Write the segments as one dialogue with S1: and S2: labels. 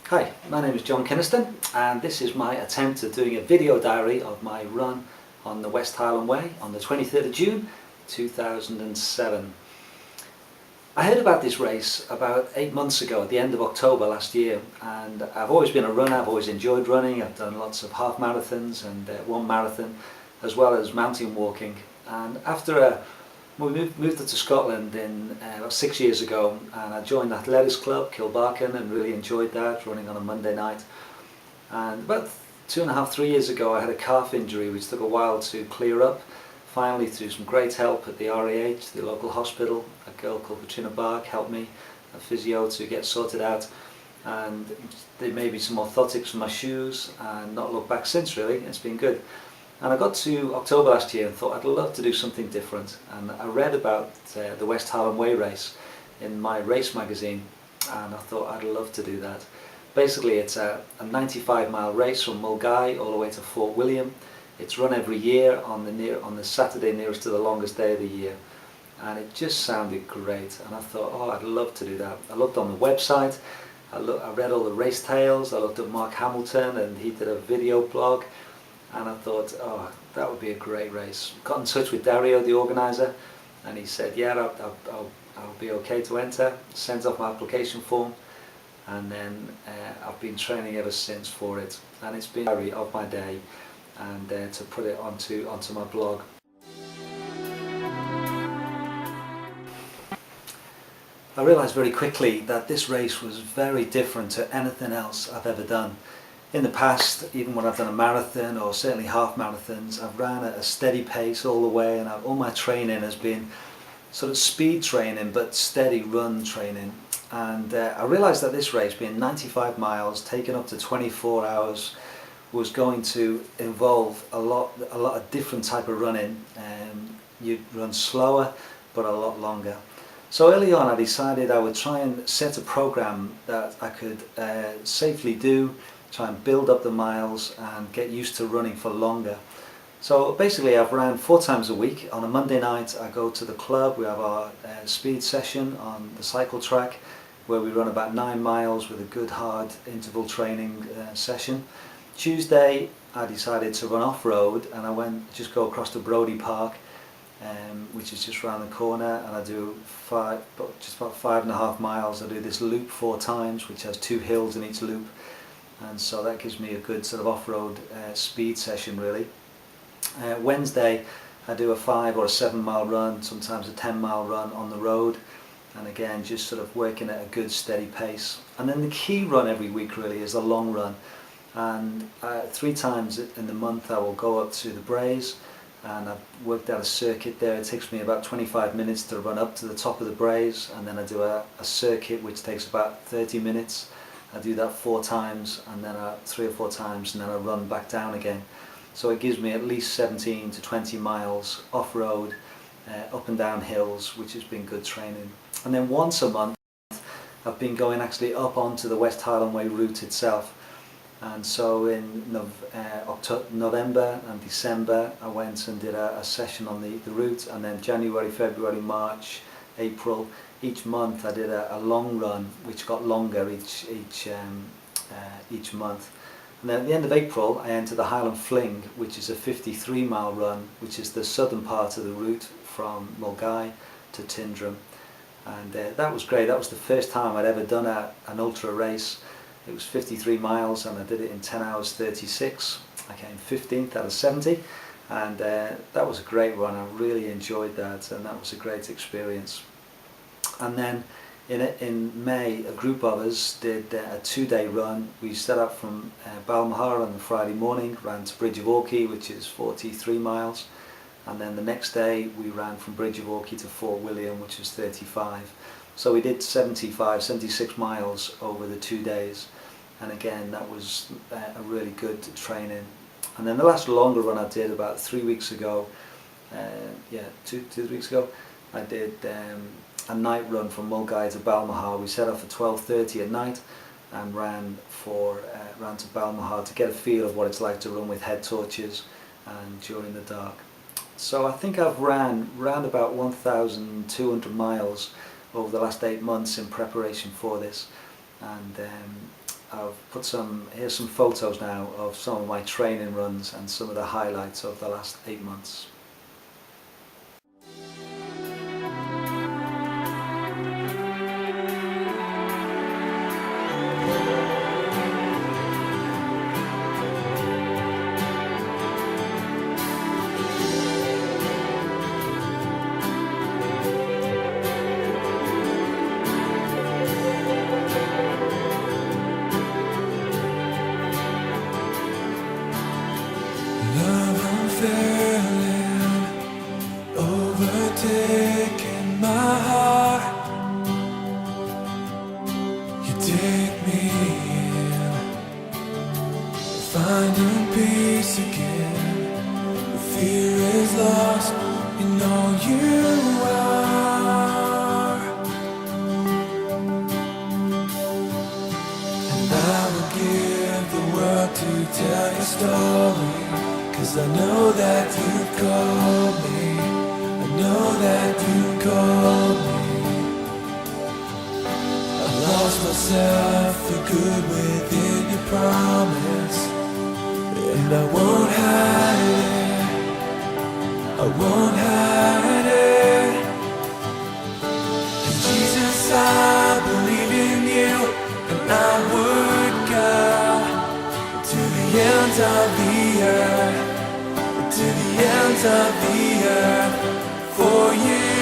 S1: Hi, my name is John Kynaston and this is my attempt at doing a video diary of my run on the West Highland Way on the 23rd of June 2007. I heard about this race about 8 months ago at the end of October last year, and I've always been a runner. I've always enjoyed running. I've done lots of half marathons and one marathon as well as mountain walking, and after we moved up to Scotland about 6 years ago, and I joined the athletics club Kilbarcan and really enjoyed that, running on a Monday night. And about 2.5, 3 years ago I had a calf injury which took a while to clear up. Finally, through some great help at the RAH, the local hospital, a girl called Katrina Bark helped me, a physio, to get sorted out, and they made me some orthotics for my shoes and not looked back since really. It's been good. And I got to October last year and thought I'd love to do something different, and I read about the West Highland Way race in my race magazine, and I thought I'd love to do that. Basically it's a 95-mile race from Mulgai all the way to Fort William. It's run every year on the Saturday nearest to the longest day of the year, and it just sounded great, and I thought, oh, I'd love to do that. I looked on the website, I read all the race tales, I looked at Mark Hamilton and he did a video blog, and I thought, oh, that would be a great race. Got in touch with Vdieo, the organiser, and he said, yeah, I'll be okay to enter. Sent off my application form, and then I've been training ever since for it, and it's been a diary of my day, and to put it onto my blog. I realised very quickly that this race was very different to anything else I've ever done. In the past, even when I've done a marathon or certainly half marathons, I've ran at a steady pace all the way, and all my training has been sort of speed training but steady run training. And I realised that this race, being 95 miles, taken up to 24 hours, was going to involve a lot of different type of running. You'd run slower but a lot longer. So early on I decided I would try and set a program that I could safely do, try and build up the miles and get used to running for longer. So basically I've ran 4 times a week. On a Monday night I go to the club. We have our speed session on the cycle track where we run about 9 miles with a good hard interval training session. Tuesday I decided to run off-road, and I just go across to Brodie Park, which is just around the corner, and I do just about 5.5 miles. I do this loop 4 times, which has 2 hills in each loop, and so that gives me a good sort of off-road speed session really. Wednesday I do a 5 or a 7 mile run, sometimes a 10 mile run on the road, and again just sort of working at a good steady pace. And then the key run every week really is a long run, and 3 times in the month I will go up to the Braes, and I've worked out a circuit there. It takes me about 25 minutes to run up to the top of the Braes, and then I do a circuit which takes about 30 minutes. I do that 4 times, and then 3 or 4 times, and then I run back down again. So it gives me at least 17 to 20 miles off-road, up and down hills, which has been good training. And then once a month I've been going actually up onto the West Highland Way route itself. And so in November and December I went and did a session on the route, and then January, February, March, April, each month I did a long run which got longer each month. And then at the end of April I entered the Highland Fling, which is a 53-mile run, which is the southern part of the route from Mulgai to Tindrum, and that was great. That was the first time I'd ever done an ultra race. It was 53 miles and I did it in 10 hours 36. I came 15th out of 70, and that was a great run. I really enjoyed that, and that was a great experience. And then in May a group of us did a 2-day run. We set up from Balmahar on the Friday morning, ran to Bridge of Orchy, which is 43 miles, and then the next day we ran from Bridge of Orchy to Fort William, which is 35. So we did 76 miles over the 2 days, and again that was a really good training. And then the last longer run I did about 3 weeks ago, 3 weeks ago, I did a night run from Mulgai to Balmahar. We set off at 12:30 at night and ran to Balmahar to get a feel of what it's like to run with head torches and during the dark. So I think I've ran round about 1,200 miles over the last 8 months in preparation for this, and I've put here's some photos now of some of my training runs and some of the highlights of the last 8 months.
S2: Overtaking my heart, you take me in, finding peace again. The fear is lost, you know you are. And I will give the world to tell your story, 'cause I know that you called me. Know that you called me. I lost myself for good within your promise, and I won't hide it, I won't hide it. And Jesus, I believe in you, and I would go to the ends of the earth, to the ends of the earth. For you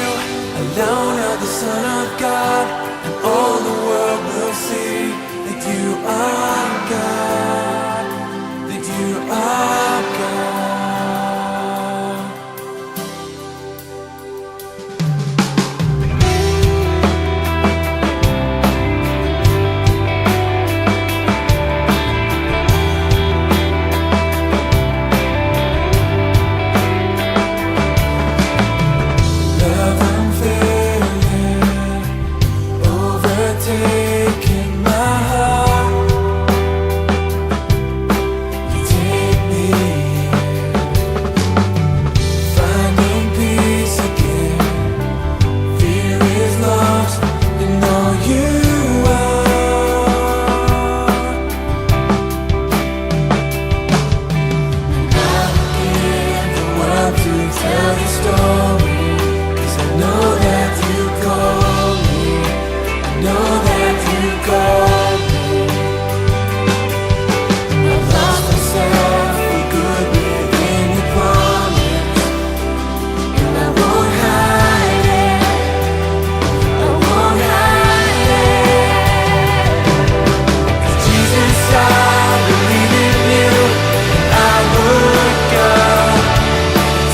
S2: alone are the Son of God, and all the world will see that you are God, that you are God. Taking my heart, you take me in, finding peace again. Fear is lost, you know you are. And I will give the world to tell your story, 'cause I know that you called me. Know that you called me. I lost myself for good within your promise, and I won't hide it, I won't hide it. 'Cause Jesus, I believe in you, and I would go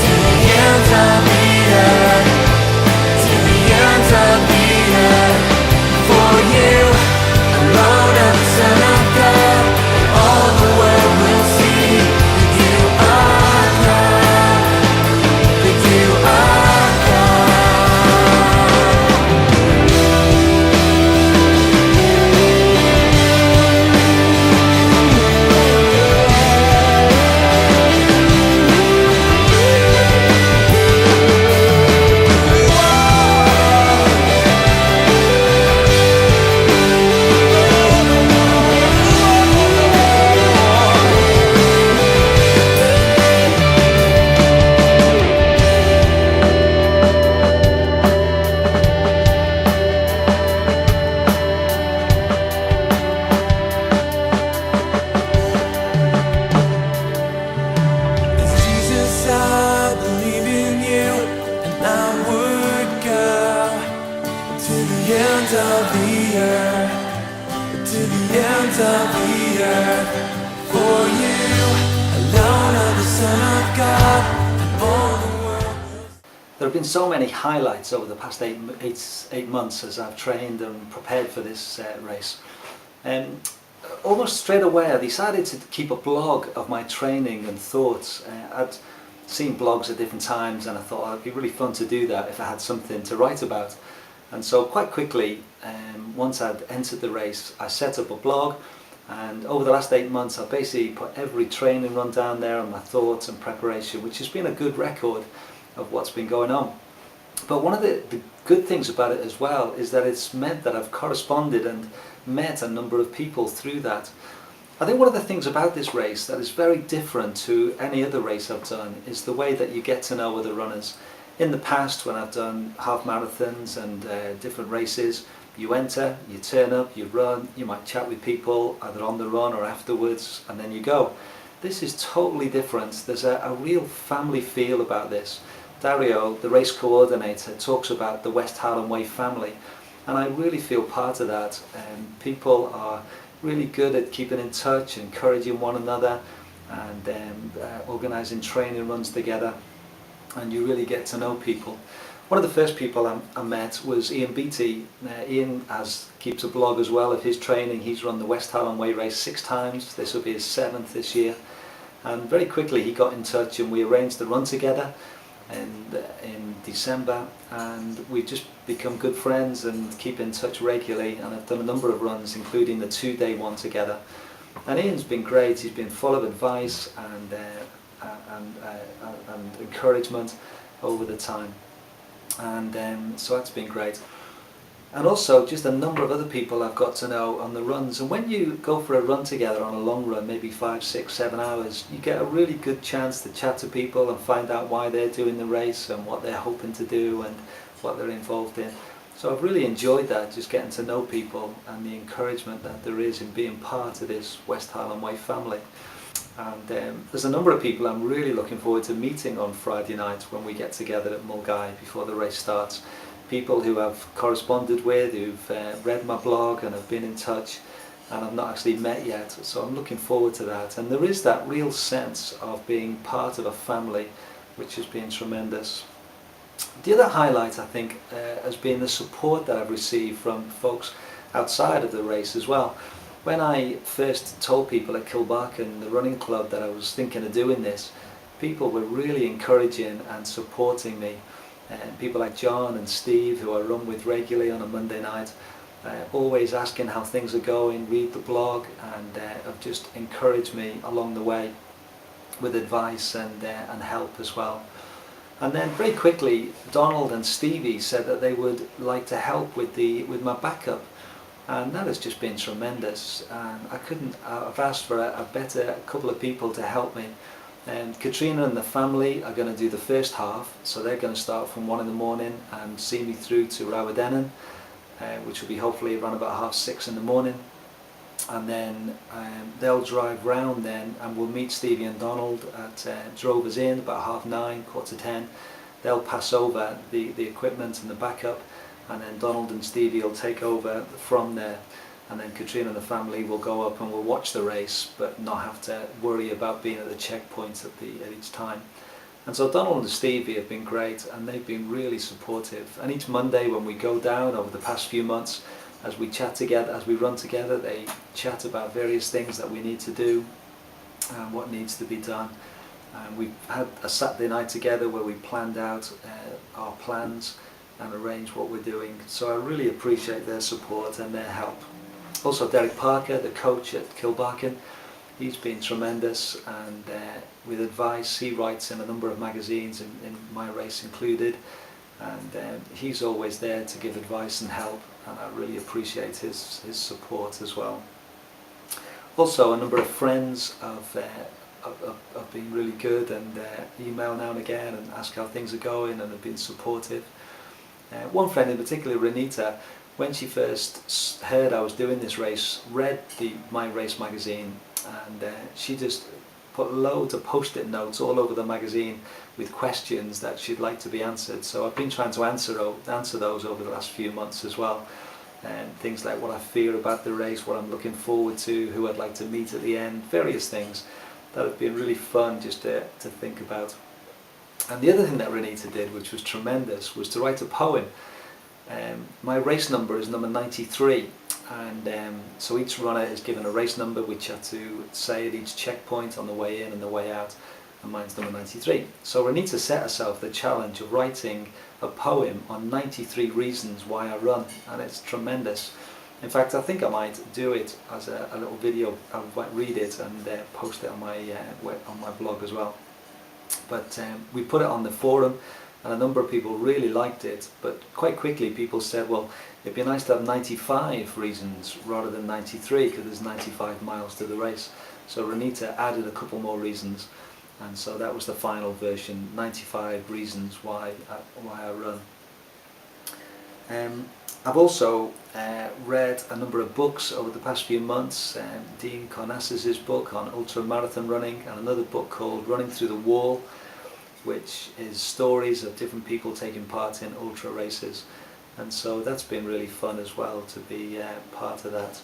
S2: to the ends of the earth, to the ends of the earth. For you alone are the Son of God, all the world will see that you are God, that you are of the earth, to the ends of the earth. For you alone are the Son of God, and all the world.
S1: There have been so many highlights over the past eight months as I've trained and prepared for this race. Almost straight away I decided to keep a blog of my training and thoughts. I'd seen blogs at different times and I thought it'd be really fun to do that if I had something to write about. And so quite quickly, once I'd entered the race, I set up a blog, and over the last 8 months I've basically put every training run down there and my thoughts and preparation, which has been a good record of what's been going on. But one of the good things about it as well is that it's meant that I've corresponded and met a number of people through that. I think one of the things about this race that is very different to any other race I've done is the way that you get to know other runners. In the past, when I've done half marathons and different races, you enter, you turn up, you run, you might chat with people either on the run or afterwards, and then you go. This is totally different. There's a real family feel about this. Dario, the race coordinator, talks about the West Highland Way family, and I really feel part of that. People are really good at keeping in touch, encouraging one another, and organising training runs together, and you really get to know people. One of the first people I met was Ian Beattie. Ian keeps a blog as well of his training. He's run the West Highland Way race 6 times. This will be his 7th this year. And very quickly he got in touch and we arranged the run together in December, and we've just become good friends and keep in touch regularly, and I've done a number of runs including the 2-day one together. And Ian's been great. He's been full of advice and encouragement over the time, and so that's been great. And also just a number of other people I've got to know on the runs. And when you go for a run together on a long run, maybe 5, 6, 7 hours, you get a really good chance to chat to people and find out why they're doing the race and what they're hoping to do and what they're involved in. So I've really enjoyed that, just getting to know people and the encouragement that there is in being part of this West Highland Way family. And there's a number of people I'm really looking forward to meeting on Friday night when we get together at Mulgai before the race starts. People who I've corresponded with, who've read my blog and have been in touch, and I've not actually met yet, so I'm looking forward to that. And there is that real sense of being part of a family, which has been tremendous. The other highlight, I think, has been the support that I've received from folks outside of the race as well. When I first told people at Kilbarchan, the running club, that I was thinking of doing this, people were really encouraging and supporting me. People like John and Steve, who I run with regularly on a Monday night, always asking how things are going, read the blog, and have just encouraged me along the way with advice and help as well. And then very quickly, Donald and Stevie said that they would like to help with my backup, and that has just been tremendous. And I've asked for a better couple of people to help me. And Katrina and the family are going to do the first half, so they're going to start from 1 in the morning and see me through to Rawadenan, which will be hopefully around about 6:30 in the morning. And then they'll drive round then, and we'll meet Stevie and Donald at Drovers Inn about 9:30, 10:15. They'll pass over the equipment and the backup, and then Donald and Stevie will take over from there. And then Katrina and the family will go up and we'll watch the race, but not have to worry about being at the checkpoints at each time. And so Donald and Stevie have been great, and they've been really supportive. And each Monday when we go down over the past few months, as we chat together, as we run together, they chat about various things that we need to do and what needs to be done. And we've had a Saturday night together where we planned out our plans and arranged what we're doing. So I really appreciate their support and their help. Also Derek Parker, the coach at Kilbarchan, he's been tremendous, and with advice he writes in a number of magazines, in my race included, and he's always there to give advice and help, and I really appreciate his support as well. Also a number of friends have been really good and email now and again and ask how things are going and have been supportive. One friend in particular, Renita, when she first heard I was doing this race, read my race magazine, and she just put loads of post-it notes all over the magazine with questions that she'd like to be answered. So I've been trying to answer those over the last few months as well. Things like what I fear about the race, what I'm looking forward to, who I'd like to meet at the end, various things that have been really fun just to think about. And the other thing that Renita did, which was tremendous, was to write a poem. My race number is number 93, and so each runner is given a race number which you have to say at each checkpoint on the way in and the way out, and mine's number 93. So Renita set herself the challenge of writing a poem on 93 reasons why I run, and it's tremendous. In fact, I think I might do it as a little video. I might read it and post it on my blog as well. But we put it on the forum, and a number of people really liked it, but quite quickly people said, well, it'd be nice to have 95 reasons rather than 93, because there's 95 miles to the race. So Renita added a couple more reasons, and so that was the final version, 95 reasons why I run. I've also read a number of books over the past few months. Dean Kynaston's book on ultra marathon running, and another book called Running Through the Wall, which is stories of different people taking part in ultra races. And so that's been really fun as well, to be part of that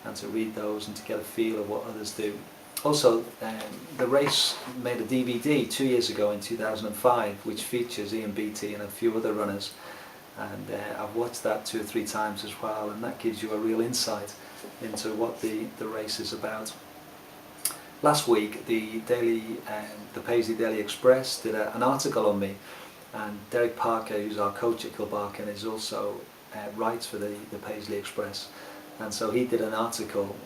S1: and to read those and to get a feel of what others do. Also, the race made a DVD 2 years ago in 2005, which features Ian Beattie and a few other runners. And I've watched that 2 or 3 times as well, and that gives you a real insight into what the race is about. Last week, the Paisley Daily Express did an article on me, and Derek Parker, who's our coach at Kilbarchan, is also writes for the Paisley Express, and so he did an article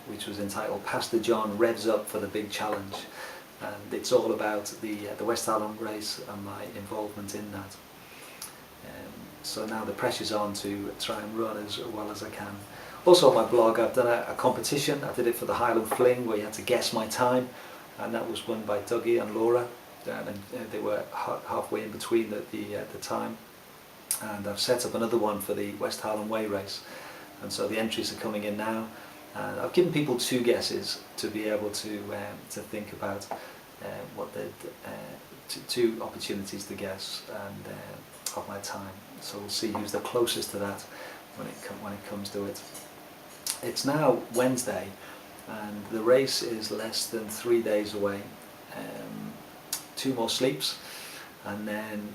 S1: which was entitled "Pastor John Revs Up for the Big Challenge," and it's all about the West Highland race and my involvement in that. So now the pressure's on to try and run as well as I can. Also on my blog, I've done a competition. I did it for the Highland Fling, where you had to guess my time, and that was won by Dougie and Laura, and they were halfway in between the time. And I've set up another one for the West Highland Way race, and so the entries are coming in now. And I've given people 2 guesses to be able to think about what they'd 2 opportunities to guess and of my time. So we'll see who's the closest to that when it comes to it. It's now Wednesday, and the race is less than 3 days away. 2 more sleeps, and then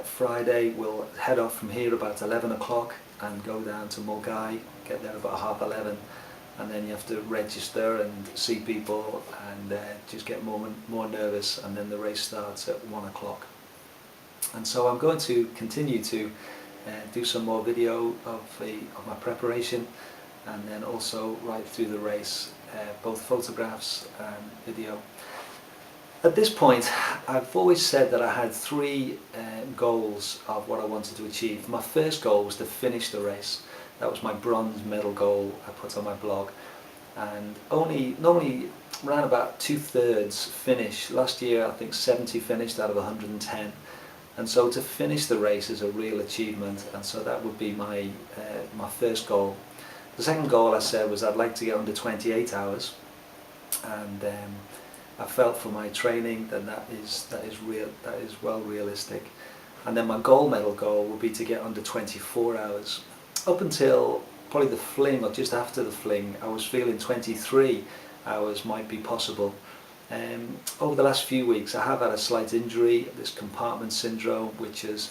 S1: Friday we'll head off from here about 11 o'clock and go down to Mulgai, get there about 11:30, and then you have to register and see people and just get more nervous, and then the race starts at 1 o'clock. And so I'm going to continue to do some more video of my preparation, and then also right through the race, both photographs and video. At this point, I've always said that I had 3 goals of what I wanted to achieve. My first goal was to finish the race. That was my bronze medal goal I put on my blog, and normally around about 2/3 finish. Last year I think 70 finished out of 110. And so to finish the race is a real achievement, and so that would be my first goal. The second goal I said was I'd like to get under 28 hours, and I felt from my training that is well realistic. And then my gold medal goal would be to get under 24 hours. Up until probably the fling, or just after the fling, I was feeling 23 hours might be possible. Over the last few weeks I have had a slight injury, this compartment syndrome, which has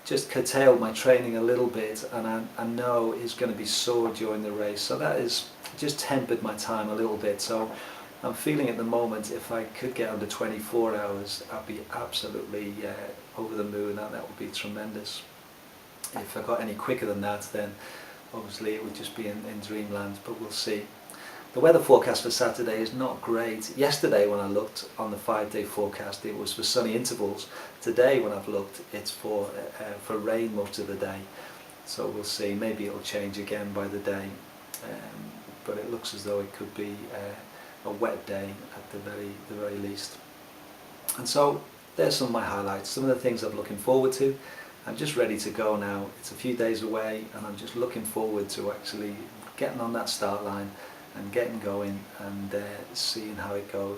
S1: just curtailed my training a little bit, and I know is going to be sore during the race, so that has just tempered my time a little bit. So I'm feeling at the moment, if I could get under 24 hours, I'd be absolutely over the moon, and that would be tremendous. If I got any quicker than that, then obviously it would just be in dreamland, but we'll see. The weather forecast for Saturday is not great. Yesterday when I looked on the 5-day forecast, it was for sunny intervals. Today when I've looked, it's for rain most of the day. So we'll see, maybe it'll change again by the day. But it looks as though it could be a wet day at the very least. And so there's some of my highlights, some of the things I'm looking forward to. I'm just ready to go now. It's a few days away, and I'm just looking forward to actually getting on that start line and getting going and seeing how it goes.